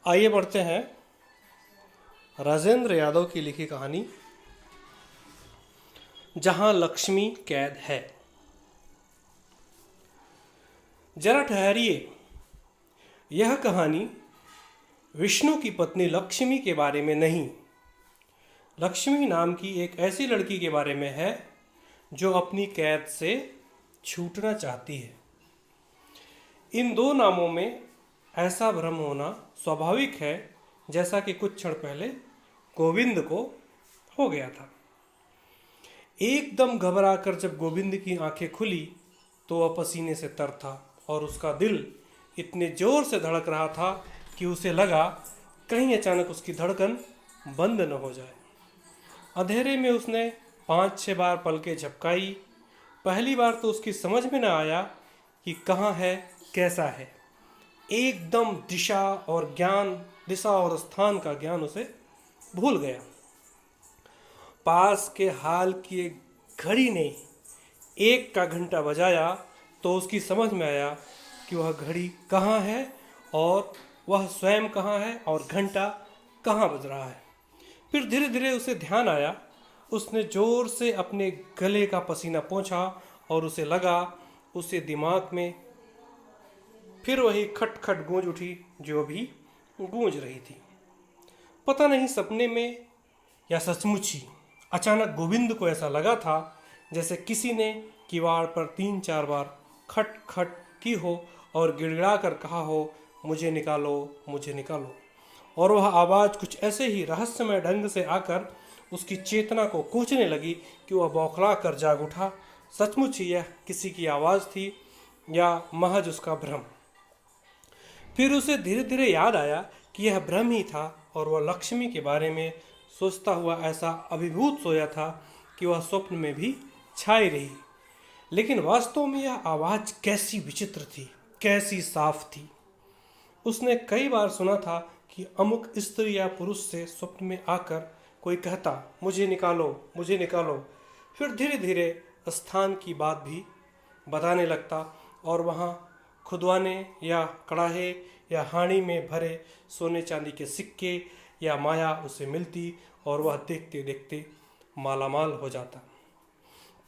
आइए बढ़ते हैं राजेंद्र यादव की लिखी कहानी जहां लक्ष्मी कैद है। जरा ठहरिए, यह कहानी विष्णु की पत्नी लक्ष्मी के बारे में नहीं, लक्ष्मी नाम की एक ऐसी लड़की के बारे में है जो अपनी कैद से छूटना चाहती है। इन दो नामों में ऐसा भ्रम होना स्वाभाविक है जैसा कि कुछ क्षण पहले गोविंद को हो गया था। एकदम घबराकर जब गोविंद की आंखें खुली तो वह पसीने से तर था और उसका दिल इतने जोर से धड़क रहा था कि उसे लगा कहीं अचानक उसकी धड़कन बंद न हो जाए। अंधेरे में उसने 5-6 बार पलकें झपकाई। पहली बार तो उसकी समझ में न आया कि कहाँ है, कैसा है। एकदम दिशा और स्थान का ज्ञान उसे भूल गया। पास के हाल की एक घड़ी ने 1 का घंटा बजाया तो उसकी समझ में आया कि वह घड़ी कहाँ है और वह स्वयं कहाँ है और घंटा कहाँ बज रहा है। फिर धीरे धीरे उसे ध्यान आया। उसने जोर से अपने गले का पसीना पोंछा और उसे लगा उसे दिमाग में फिर वही खट खट गूंज उठी जो भी गूंज रही थी। पता नहीं सपने में या सचमुच ही अचानक गोविंद को ऐसा लगा था जैसे किसी ने किवाड़ पर 3-4 बार खट खट की हो और गिड़गिड़ा कर कहा हो, मुझे निकालो, मुझे निकालो। और वह आवाज़ कुछ ऐसे ही रहस्यमय ढंग से आकर उसकी चेतना को कूचने लगी कि वह बौखला कर जाग उठा। सचमुच ही यह किसी की आवाज़ थी या महज उसका भ्रम। फिर उसे धीरे धीरे याद आया कि यह भ्रम ही था और वह लक्ष्मी के बारे में सोचता हुआ ऐसा अभिभूत सोया था कि वह स्वप्न में भी छाई रही। लेकिन वास्तव में यह आवाज़ कैसी विचित्र थी, कैसी साफ थी। उसने कई बार सुना था कि अमुक स्त्री या पुरुष से स्वप्न में आकर कोई कहता, मुझे निकालो, मुझे निकालो। फिर धीरे धीरे स्थान की बात भी बताने लगता और वहाँ खुदवाने या कड़ाहे या हांडी में भरे सोने चांदी के सिक्के या माया उसे मिलती और वह देखते देखते मालामाल हो जाता।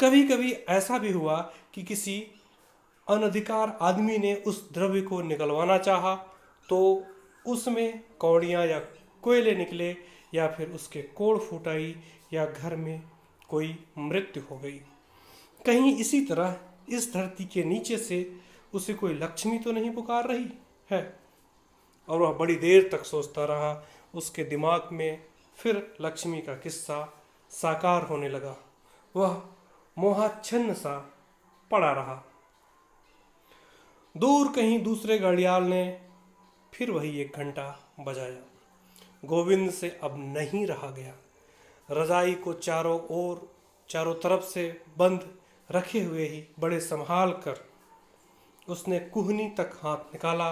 कभी कभी ऐसा भी हुआ कि किसी अनधिकार आदमी ने उस द्रव्य को निकलवाना चाहा तो उसमें कौड़ियाँ या कोयले निकले या फिर उसके कोड़ फूट आई या घर में कोई मृत्यु हो गई। कहीं इसी तरह इस धरती के नीचे से उसे कोई लक्ष्मी तो नहीं पुकार रही है। और वह बड़ी देर तक सोचता रहा। उसके दिमाग में फिर लक्ष्मी का किस्सा साकार होने लगा। वह मोहाच्छन्न सा पड़ा रहा। दूर कहीं दूसरे घड़ियाल ने फिर वही 1 घंटा बजाया। गोविंद से अब नहीं रहा गया। रजाई को चारों तरफ से बंद रखे हुए ही बड़े संभाल कर उसने कुहनी तक हाथ निकाला।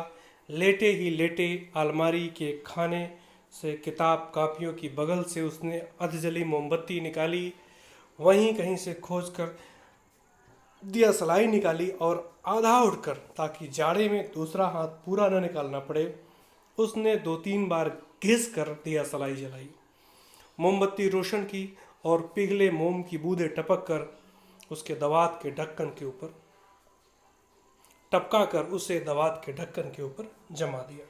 लेटे ही लेटे अलमारी के खाने से किताब कापियों की बगल से उसने अधजली मोमबत्ती निकाली। वहीं कहीं से खोज कर दिया सलाई निकाली और आधा उठकर, ताकि जाड़े में दूसरा हाथ पूरा न निकालना पड़े, उसने 2-3 बार घिस कर दिया सलाई जलाई। मोमबत्ती रोशन की और पिघले मोम की बूंदें टपक कर उसके दवात के ढक्कन के ऊपर टपका कर उसे दवात के ढक्कन के ऊपर जमा दिया।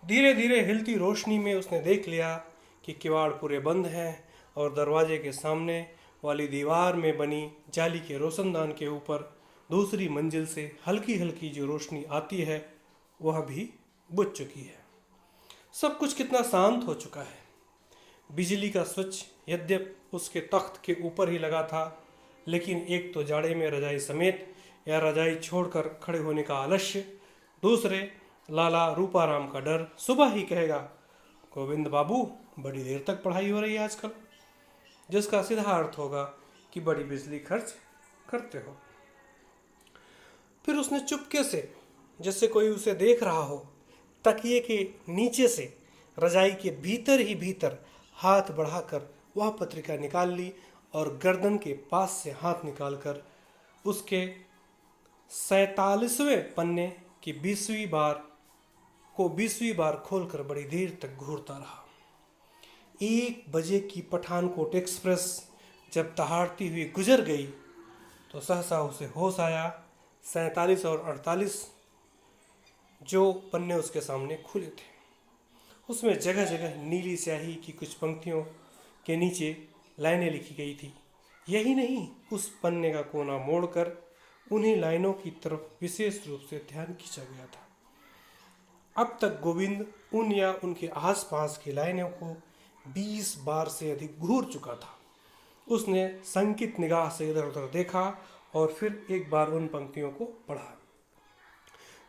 धीरे धीरे हिलती रोशनी में उसने देख लिया कि किवाड़ पूरे बंद हैं और दरवाजे के सामने वाली दीवार में बनी जाली के रोशनदान के ऊपर दूसरी मंजिल से हल्की हल्की जो रोशनी आती है वह भी बुझ चुकी है। सब कुछ कितना शांत हो चुका है। बिजली का स्विच यद्यप उसके तख्त के ऊपर ही लगा था, लेकिन एक तो जाड़े में रजाई समेत या रजाई छोड़कर खड़े होने का आलस्य, दूसरे लाला रूपाराम का डर सुबह ही कहेगा, गोविंद बाबू बड़ी देर तक पढ़ाई हो रही है आजकल, जिसका सीधा अर्थ होगा कि बड़ी बिजली खर्च करते हो। फिर उसने चुपके से, जैसे कोई उसे देख रहा हो, तकिए के नीचे से रजाई के भीतर ही भीतर हाथ बढ़ाकर वह पत्रिका निकाल ली और गर्दन के पास से हाथ निकालकर उसके 47वें पन्ने की 20वीं बार को 20वीं बार खोलकर बड़ी देर तक घूरता रहा। 1 बजे की पठानकोट एक्सप्रेस जब दहाड़ती हुई गुजर गई तो सहसा उसे होश आया। 47 और 48 जो पन्ने उसके सामने खुले थे, उसमें जगह जगह नीली स्याही की कुछ पंक्तियों के नीचे लाइनें लिखी गई थी। यही नहीं, उस पन्ने का कोना मोड़कर उन्हीं लाइनों की तरफ विशेष रूप से ध्यान खींचा गया था। अब तक गोविंद उन या उनके आसपास की लाइनों को 20 बार से अधिक घूर चुका था। उसने संकित निगाह से इधर उधर देखा और फिर एक बार उन पंक्तियों को पढ़ा।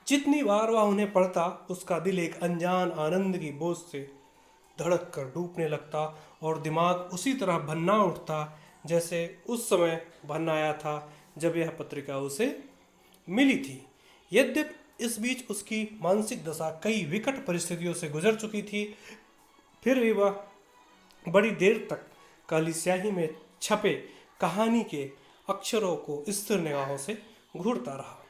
जितनी बार वह उन्हें पढ़ता, उसका दिल एक अनजान आनंद की बोझ से धड़क कर डूबने लगता और दिमाग उसी तरह भन्ना उठता जैसे उस समय भन्न आया था जब यह पत्रिका उसे मिली थी। यद्यपि इस बीच उसकी मानसिक दशा कई विकट परिस्थितियों से गुजर चुकी थी, फिर भी वह बड़ी देर तक काली स्याही में छपे कहानी के अक्षरों को स्थिर निगाहों से घूरता रहा।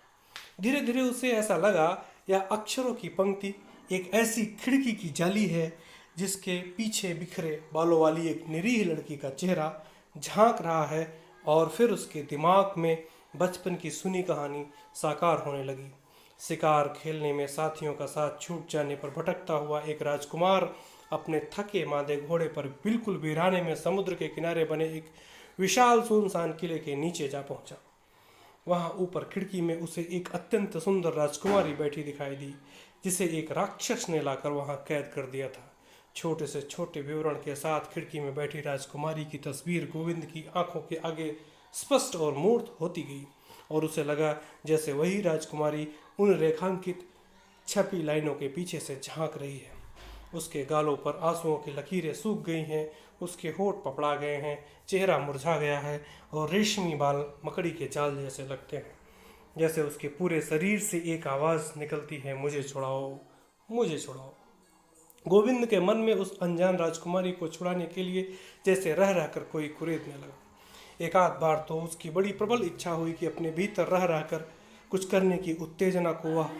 धीरे धीरे उसे ऐसा लगा यह अक्षरों की पंक्ति एक ऐसी खिड़की की जाली है जिसके पीछे बिखरे बालों वाली एक निरीह लड़की का चेहरा झांक रहा है, और फिर उसके दिमाग में बचपन की सुनी कहानी साकार होने लगी। शिकार खेलने में साथियों का साथ छूट जाने पर भटकता हुआ एक राजकुमार अपने थके मादे घोड़े पर बिल्कुल वीराने में समुद्र के किनारे बने एक विशाल सुनसान किले के नीचे जा पहुंचा। वहां ऊपर खिड़की में उसे एक अत्यंत सुंदर राजकुमारी बैठी दिखाई दी, जिसे एक राक्षस ने लाकर वहां कैद कर दिया था। छोटे से छोटे विवरण के साथ खिड़की में बैठी राजकुमारी की तस्वीर गोविंद की आंखों के आगे स्पष्ट और मूर्त होती गई, और उसे लगा जैसे वही राजकुमारी उन रेखांकित छपी लाइनों के पीछे से झांक रही है। उसके गालों पर आंसुओं की लकीरें सूख गई हैं, उसके होठ पपड़ा गए हैं, चेहरा मुरझा गया है और रेशमी बाल मकड़ी के जाल जैसे लगते हैं। जैसे उसके पूरे शरीर से एक आवाज़ निकलती है, मुझे छुड़ाओ, मुझे छुड़ाओ। गोविंद के मन में उस अनजान राजकुमारी को छुड़ाने के लिए जैसे रह रहकर कोई कुरेदने लगा। एक आध बार तो उसकी बड़ी प्रबल इच्छा हुई कि अपने भीतर रह रहकर कुछ करने की उत्तेजना को वह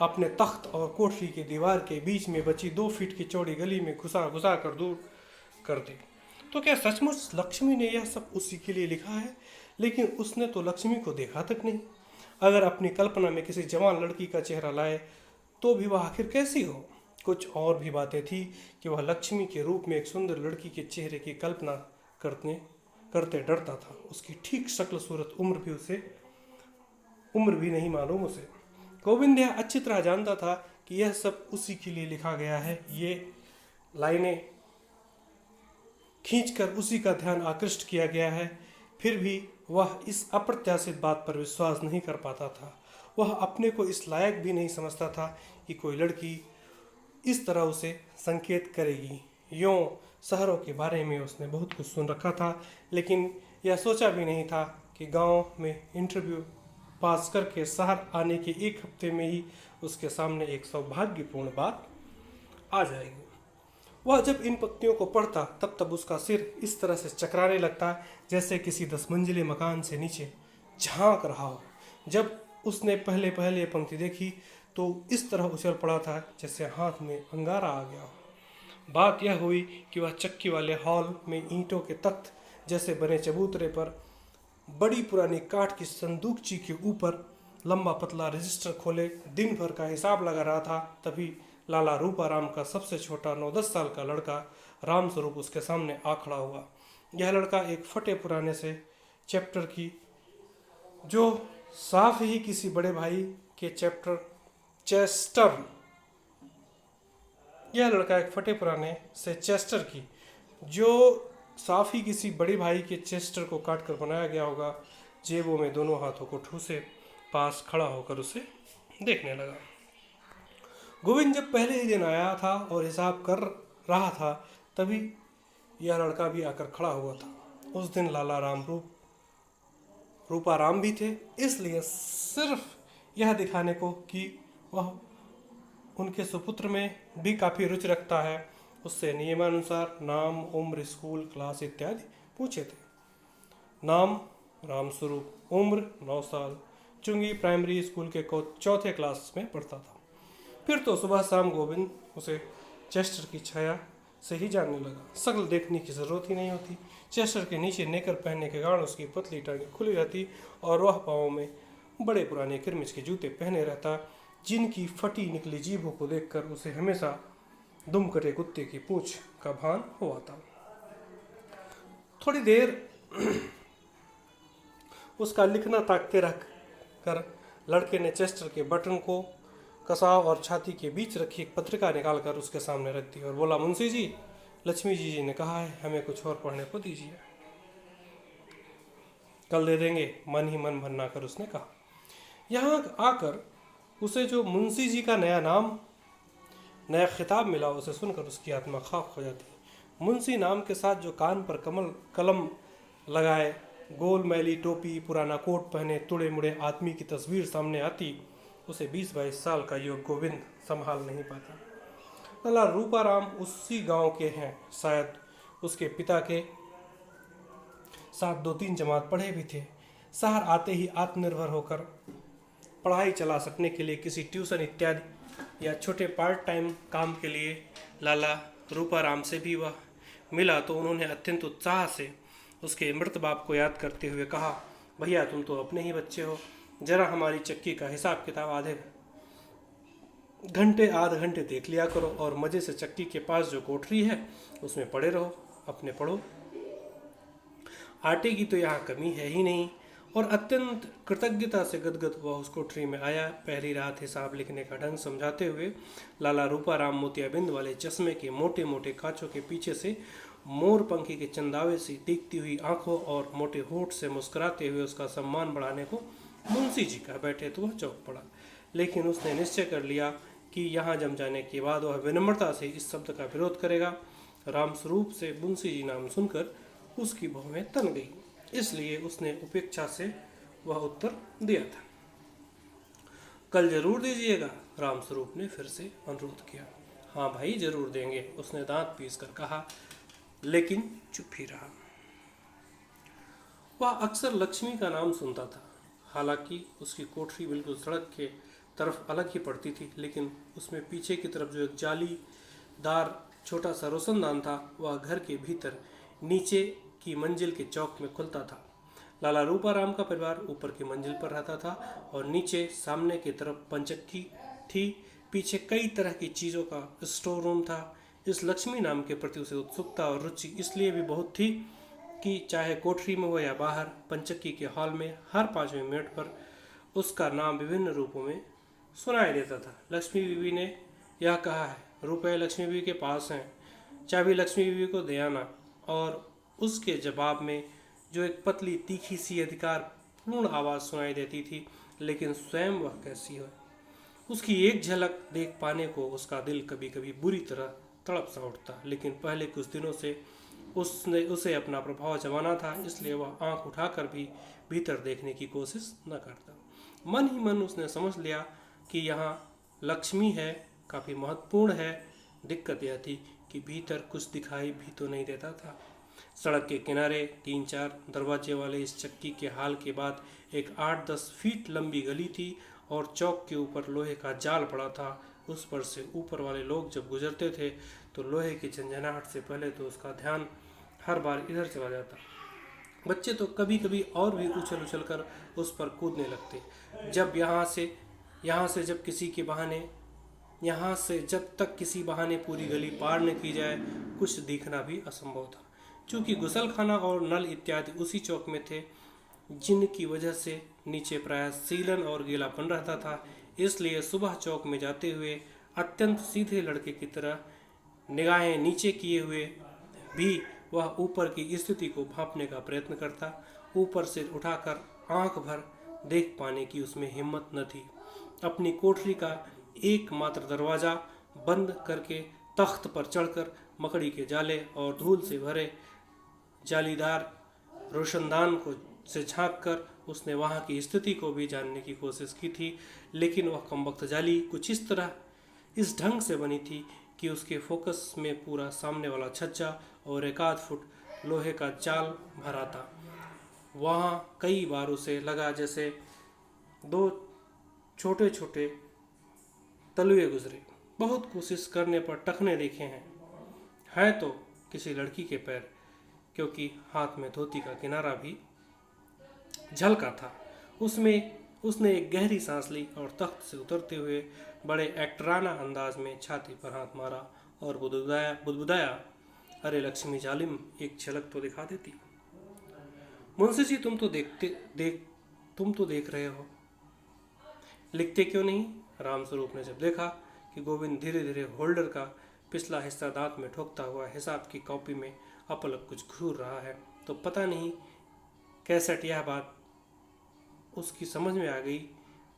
अपने तख्त और कोठरी के दीवार के बीच में बची 2 फीट की चौड़ी गली में घुसा घुसा कर दूर कर दे। तो क्या सचमुच लक्ष्मी ने यह सब उसी के लिए लिखा है? लेकिन उसने तो लक्ष्मी को देखा तक नहीं। अगर अपनी कल्पना में किसी जवान लड़की का चेहरा लाए तो भी वह आखिर कैसी हो? कुछ और भी बातें थी कि वह लक्ष्मी के रूप में एक सुंदर लड़की के चेहरे की कल्पना करते डरता था। उसकी ठीक शक्ल सूरत उम्र भी नहीं मालूम उसे। गोविंद यह अच्छी तरह जानता था कि यह सब उसी के लिए लिखा गया है। ये लाइनें खींचकर उसी का ध्यान आकृष्ट किया गया है। फिर भी वह इस अप्रत्याशित बात पर विश्वास नहीं कर पाता था। वह अपने को इस लायक भी नहीं समझता था कि कोई लड़की इस तरह उसे संकेत करेगी। यूँ शहरों के बारे में उसने बहुत कुछ सुन रखा था, लेकिन यह सोचा भी नहीं था कि गांव में इंटरव्यू पास करके शहर आने के 1 हफ्ते में ही उसके सामने एक सौभाग्यपूर्ण बात आ जाएगी। वह जब इन पंक्तियों को पढ़ता तब उसका सिर इस तरह से चकराने लगता जैसे किसी 10 मंजिले मकान से नीचे झांक रहा हो। जब उसने पहले ये पंक्ति देखी तो इस तरह उछल पड़ा था जैसे हाथ में अंगारा आ गया हो। बात यह हुई कि वह चक्की वाले हॉल में ईंटों के तख्त जैसे बने चबूतरे पर बड़ी पुरानी काठ की संदूकची के ऊपर लंबा पतला रजिस्टर खोले दिन भर का हिसाब लगा रहा था। तभी लाला रूपाराम का सबसे छोटा 9-10 साल का लड़का राम स्वरूप उसके सामने आ खड़ा हुआ। यह लड़का एक फटे पुराने से चैप्टर की जो साफ ही किसी बड़े भाई के चेस्टर यह लड़का एक फटे पुराने से चेस्टर की जो साफ ही किसी बड़े भाई के चेस्टर को काट कर बनाया गया होगा, जेबों में दोनों हाथों को ठूसे पास खड़ा होकर उसे देखने लगा। गोविंद जब पहले ही दिन आया था और हिसाब कर रहा था तभी यह लड़का भी आकर खड़ा हुआ था। उस दिन लाला रूपाराम भी थे, इसलिए सिर्फ यह दिखाने को कि वह उनके सुपुत्र में भी काफ़ी रुचि रखता है, उससे नियमानुसार नाम, उम्र, स्कूल, क्लास इत्यादि पूछे थे। नाम रामस्वरूप, उम्र 9 साल, चुंगी प्राइमरी स्कूल के 4थे क्लास में पढ़ता था। फिर तो सुबह शाम गोविंद उसे चेस्टर की छाया से ही जानने लगा। शक्ल देखने की जरूरत ही नहीं होती। चेस्टर के नीचे नेकर पहनने के कारण उसकी पतली टांगें खुली रहती और वह पाँव में बड़े पुराने किरमिच के जूते पहने रहता, जिनकी फटी निकली जीभों को देखकर उसे हमेशा दुम कटे कुत्ते की पूंछ का भान हुआ था। थोड़ी देर उसका लिखना ताकते रख कर लड़के ने चेस्टर के बटन को कसाव और छाती के बीच रखी एक पत्रिका निकालकर उसके सामने रख दी और बोला, मुंशी जी, लक्ष्मी जी ने कहा है हमें कुछ और पढ़ने को दीजिए। कल दे देंगे, मन ही मन भन्ना कर उसने कहा। यहाँ आकर उसे जो मुंशी जी का नया नाम, नया खिताब मिला, उसे सुनकर उसकी आत्मा खाक हो जाती। मुंशी नाम के साथ जो कान पर कलम लगाए, गोल मैली टोपी, पुराना कोट पहने तुड़े मुड़े आदमी की तस्वीर सामने आती, उसे 20-22 साल का युवक गोविंद संभाल नहीं पाता। लला रूपाराम उसी गांव के हैं। शायद उसके पिता के साथ 2-3 जमात पढ़े भी थे। शहर आते ही आत्मनिर्भर होकर पढ़ाई चला सकने के लिए किसी ट्यूशन इत्यादि या छोटे पार्ट टाइम काम के लिए लाला रूपाराम से भी वह मिला तो उन्होंने अत्यंत उत्साह से उसके मृत बाप को याद करते हुए कहा, भैया तुम तो अपने ही बच्चे हो, जरा हमारी चक्की का हिसाब किताब आधे घंटे देख लिया करो और मज़े से चक्की के पास जो कोठरी है उसमें पड़े रहो, अपने पढ़ो। आटे की तो यहाँ कमी है ही नहीं। और अत्यंत कृतज्ञता से गदगद वह उस कोठरी में आया। पहली रात हिसाब लिखने का ढंग समझाते हुए लाला रूपाराम मोतियाबिंद वाले चश्मे के मोटे मोटे कांचों के पीछे से मोर पंखी के चंदावे से दिखती हुई आंखों और मोटे होठ से मुस्कुराते हुए उसका सम्मान बढ़ाने को मुंशी जी कह बैठे तो वह चौंक पड़ा। लेकिन उसने निश्चय कर लिया कि यहाँ जम जाने के बाद वह विनम्रता से इस शब्द का विरोध करेगा। रामस्वरूप से मुंशी जी नाम सुनकर उसकी भौहें तन गई, इसलिए उसने उपेक्षा से वह उत्तर दिया था। कल जरूर दीजिएगा, रामस्वरूप ने फिर से अनुरोध किया। हाँ भाई जरूर देंगे, उसने दांत पीस कर कहा, लेकिन चुप ही रहा। वह अक्सर लक्ष्मी का नाम सुनता था। हालांकि उसकी कोठरी बिल्कुल सड़क के तरफ अलग ही पड़ती थी, लेकिन उसमें पीछे की तरफ जो एक जालीदार छोटा सा रोशनदान था वह घर के भीतर नीचे की मंजिल के चौक में खुलता था। लाला रूपाराम का परिवार ऊपर की मंजिल पर रहता था और नीचे सामने की तरफ पंचक्की थी। पीछे कई तरह की चीज़ों का स्टोर रूम था। इस लक्ष्मी नाम के प्रति उसे उत्सुकता और रुचि इसलिए भी बहुत थी कि चाहे कोठरी में हो या बाहर, पंचक्की के हॉल में हर 5वें मिनट पर उसका नाम विभिन्न रूपों में सुनाई देता था। लक्ष्मी बीवी ने यह कहा है, रुपए लक्ष्मी बीवी के पास हैं, चाबी लक्ष्मी बीवी को दे आना। और उसके जवाब में जो एक पतली तीखी सी अधिकार पूर्ण आवाज़ सुनाई देती थी, लेकिन स्वयं वह कैसी हो, उसकी एक झलक देख पाने को उसका दिल कभी कभी बुरी तरह तड़प सा उठता। लेकिन पहले कुछ दिनों से उसने उसे अपना प्रभाव जमाना था, इसलिए वह आंख उठाकर भी भीतर देखने की कोशिश न करता। मन ही मन उसने समझ लिया कि यहाँ लक्ष्मी है, काफ़ी महत्वपूर्ण है। दिक्कत यह थी कि भीतर कुछ दिखाई भी तो नहीं देता था। सड़क के किनारे 3-4 दरवाजे वाले इस चक्की के हाल के बाद एक 8-10 फीट लंबी गली थी और चौक के ऊपर लोहे का जाल पड़ा था। उस पर से ऊपर वाले लोग जब गुजरते थे तो लोहे की झंझनाहट से पहले तो उसका ध्यान हर बार इधर चला जाता। बच्चे तो कभी कभी और भी उछल उछल कर उस पर कूदने लगते। यहाँ से जब तक किसी बहाने पूरी गली पार न की जाए कुछ दिखना भी असंभव था। चूँकि गुसलखाना और नल इत्यादि उसी चौक में थे, जिनकी वजह से नीचे प्रायः सीलन और गीलापन रहता था, इसलिए सुबह चौक में जाते हुए अत्यंत सीधे लड़के की तरह निगाहें नीचे किए हुए भी वह ऊपर की स्थिति को भांपने का प्रयत्न करता। ऊपर से उठाकर आंख भर देख पाने की उसमें हिम्मत न थी। अपनी कोठरी का एकमात्र दरवाज़ा बंद करके तख्त पर चढ़कर मकड़ी के जाले और धूल से भरे जालीदार रोशनदान को से झांक कर उसने वहाँ की स्थिति को भी जानने की कोशिश की थी। लेकिन वह कमबख्त जाली कुछ इस ढंग से बनी थी कि उसके फोकस में पूरा सामने वाला छज्जा और 1-8 फुट लोहे का जाल भरा था। वहाँ कई बार उसे लगा जैसे 2 छोटे छोटे तलुए गुजरे, बहुत कोशिश करने पर टखने देखे हैं तो किसी लड़की के पैर, क्योंकि हाथ में धोती का किनारा भी झलका था। उसमें उसने एक गहरी सांस ली और तख्त से उतरते हुए बड़े एक्टराना अंदाज में छाती पर हाथ मारा और बुदबुदाया, अरे लक्ष्मी जालिम, एक झलक तो दिखा देती। मुंशी जी, तुम तो देख रहे हो, लिखते क्यों नहीं? रामस्वरूप ने जब देखा कि गोविंद धीरे धीरे होल्डर का पिछला हिस्सा दांत में ठोकता हुआ हिसाब की कॉपी में अपलक कुछ घूर रहा है, तो पता नहीं कैसेट यह बात उसकी समझ में आ गई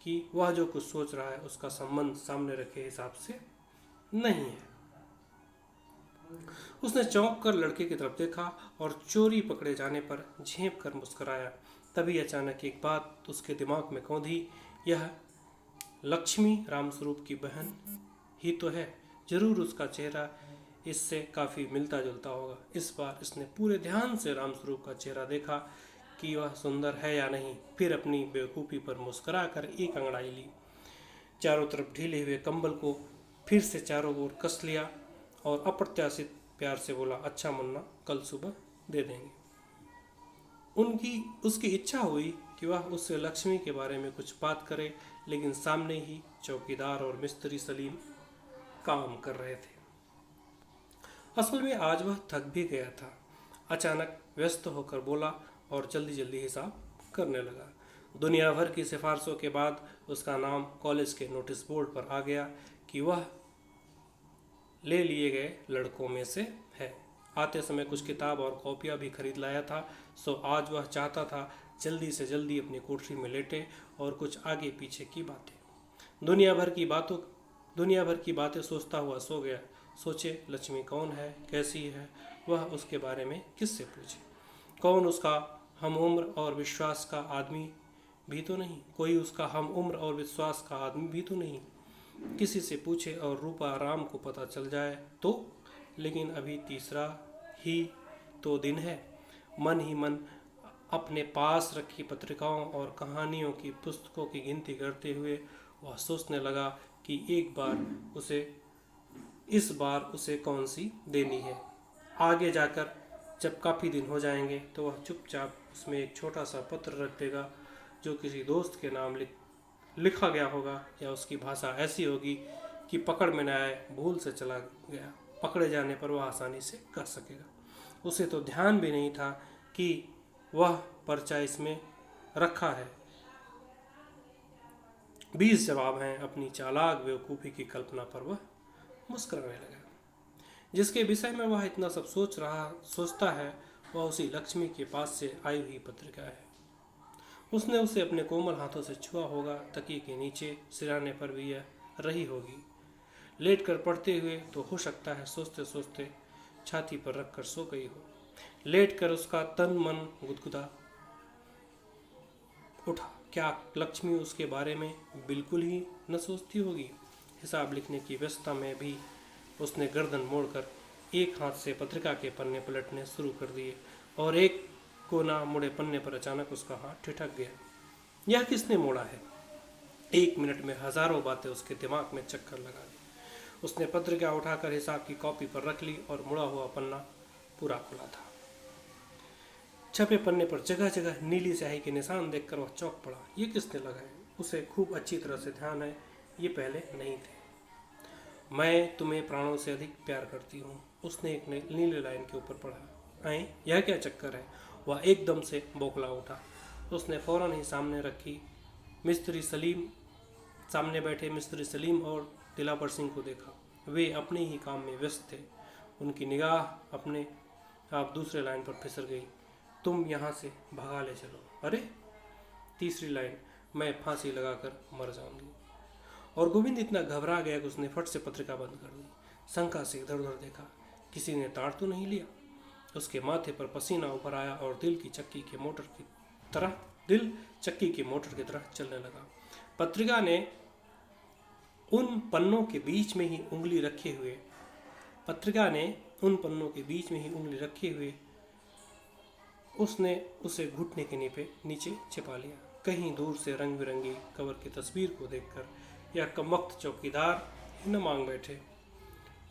कि वह जो कुछ सोच रहा है उसका संबंध सामने रखे हिसाब से नहीं है। उसने चौंक कर लड़के की तरफ देखा और चोरी पकड़े जाने पर झेंप कर मुस्कुराया। तभी अचानक एक बात उसके दिमाग में कौंधी, यह लक्ष्मी रामस्वरूप की बहन ही तो है, जरूर उसका चेहरा इससे काफ़ी मिलता जुलता होगा। इस बार इसने पूरे ध्यान से रामस्वरूप का चेहरा देखा कि वह सुंदर है या नहीं, फिर अपनी बेवकूफ़ी पर मुस्कुरा कर एक अंगड़ाई ली, चारों तरफ ढीले हुए कंबल को फिर से चारों ओर कस लिया और अप्रत्याशित प्यार से बोला, अच्छा मुन्ना, कल सुबह दे देंगे। उसकी इच्छा हुई कि वह उससे लक्ष्मी के बारे में कुछ बात करे, लेकिन सामने ही चौकीदार और मिस्त्री सलीम काम कर रहे थे। असल में आज वह थक भी गया था। अचानक व्यस्त होकर बोला और जल्दी जल्दी हिसाब करने लगा। दुनिया भर की सिफारिशों के बाद उसका नाम कॉलेज के नोटिस बोर्ड पर आ गया कि वह ले लिए गए लड़कों में से है। आते समय कुछ किताब और कॉपियाँ भी खरीद लाया था, सो आज वह चाहता था जल्दी से जल्दी अपनी कोठरी में लेटे और कुछ आगे पीछे की बातें, दुनिया भर की बातें सोचता हुआ सो गया। सोचे, लक्ष्मी कौन है, कैसी है, वह उसके बारे में किससे पूछे? कौन उसका हम उम्र और विश्वास का आदमी भी तो नहीं, कोई उसका हम उम्र और विश्वास का आदमी भी तो नहीं। किसी से पूछे और रूपा राम को पता चल जाए तो, लेकिन अभी तीसरा ही तो दिन है। मन ही मन अपने पास रखी पत्रिकाओं और कहानियों की पुस्तकों की गिनती करते हुए वह सोचने लगा कि इस बार उसे कौन सी देनी है। आगे जाकर जब काफ़ी दिन हो जाएंगे तो वह चुपचाप उसमें एक छोटा सा पत्र रख देगा जो किसी दोस्त के नाम लिखा गया होगा, या उसकी भाषा ऐसी होगी कि पकड़ में न आए, भूल से चला गया, पकड़े जाने पर वह आसानी से कह सकेगा। उसे तो ध्यान भी नहीं था कि वह पर्चा इसमें रखा है। 20 जवाब हैं। अपनी चालाक बेवकूफ़ी की कल्पना पर वह मुस्कुराने लगा। जिसके विषय में वह इतना सब सोचता है वह उसी लक्ष्मी के पास से आई हुई पत्रिका है। उसने उसे अपने कोमल हाथों से छुआ होगा, तकिए के नीचे सिराने पर भी यह रही होगी। लेट कर पढ़ते हुए तो हो सकता है सोचते सोचते छाती पर रखकर सो गई हो। लेट कर उसका तन मन गुदगुदा उठा। क्या लक्ष्मी उसके बारे में बिल्कुल ही न सोचती होगी? हिसाब लिखने की व्यस्तता में भी उसने गर्दन मोड़कर एक हाथ से पत्रिका के पन्ने पलटने शुरू कर दिए और एक कोना मुड़े पन्ने पर अचानक उसका हाथ ठिठक गया। यह किसने मोड़ा है? 1 मिनट में हजारों बातें उसके दिमाग में चक्कर लगा दी। उसने पत्रिका उठाकर हिसाब की कॉपी पर रख ली और मुड़ा हुआ पन्ना पूरा खुला था। छपे पन्ने पर जगह जगह नीली स्याही के निशान देखकर वह चौंक पड़ा। ये किसने लगाए? उसे खूब अच्छी तरह से ध्यान है, ये पहले नहीं थे। मैं तुम्हें प्राणों से अधिक प्यार करती हूँ, उसने एक नीले लाइन के ऊपर पढ़ा। यह क्या चक्कर है? वह एकदम से बौखला उठा। उसने फौरन ही सामने बैठे मिस्त्री सलीम और दिलावर सिंह को देखा। वे अपने ही काम में व्यस्त थे। उनकी निगाह अपने आप दूसरे लाइन पर फिसर गई। तुम यहाँ से भगा ले चलो। अरे, तीसरी लाइन, मैं फांसी लगाकर मर जाऊंगी। और गोविंद इतना घबरा गया कि उसने फट से पत्रिका बंद कर दी। शंका से इधर उधर देखा, किसी ने ताड़ तो नहीं लिया। उसके माथे पर पसीना ऊपर आया और दिल चक्की के मोटर की तरह चलने लगा। पत्रिका ने उन पन्नों के बीच में ही उंगली रखे हुए उसने उसे घुटने के नीचे छिपा लिया। कहीं दूर से रंग बिरंगी कवर की तस्वीर को देखकर या कमबख्त चौकीदार ही न मांग बैठे।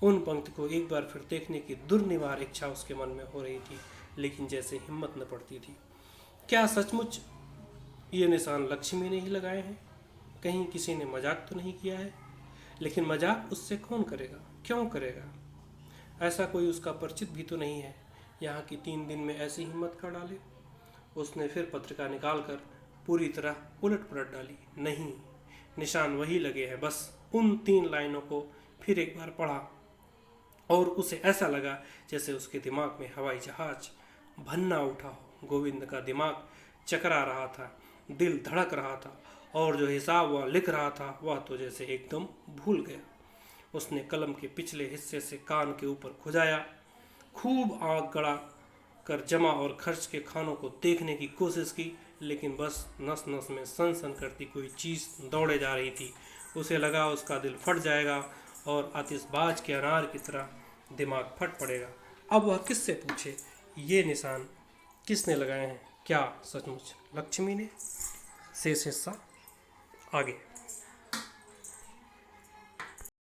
उन पंक्ति को एक बार फिर देखने की दुर्निवार इच्छा उसके मन में हो रही थी, लेकिन जैसे हिम्मत न पड़ती थी। क्या सचमुच ये निशान लक्ष्मी ने ही लगाए हैं? कहीं किसी ने मजाक तो नहीं किया है? लेकिन मजाक उससे कौन करेगा, क्यों करेगा? ऐसा कोई उसका परिचित भी तो नहीं है यहाँ की 3 दिन में ऐसी हिम्मत कर डाले। उसने फिर पत्रिका निकालकर पूरी तरह उलट पलट डाली। नहीं, निशान वही लगे हैं। बस उन 3 लाइनों को फिर एक बार पढ़ा और उसे ऐसा लगा जैसे उसके दिमाग में हवाई जहाज भन्ना उठा हो। गोविंद का दिमाग चकरा रहा था, दिल धड़क रहा था और जो हिसाब वह लिख रहा था वह तो जैसे एकदम भूल गया। उसने कलम के पिछले हिस्से से कान के ऊपर खुजाया, खूब आग गड़ा कर जमा और खर्च के खानों को देखने की कोशिश की, लेकिन बस नस नस में सन सन करती कोई चीज़ दौड़े जा रही थी। उसे लगा उसका दिल फट जाएगा और आतिशबाज के अनार की तरह दिमाग फट पड़ेगा। अब वह किससे पूछे ये निशान किसने लगाए हैं? क्या सचमुच लक्ष्मी ने? शेष हिस्सा आगे।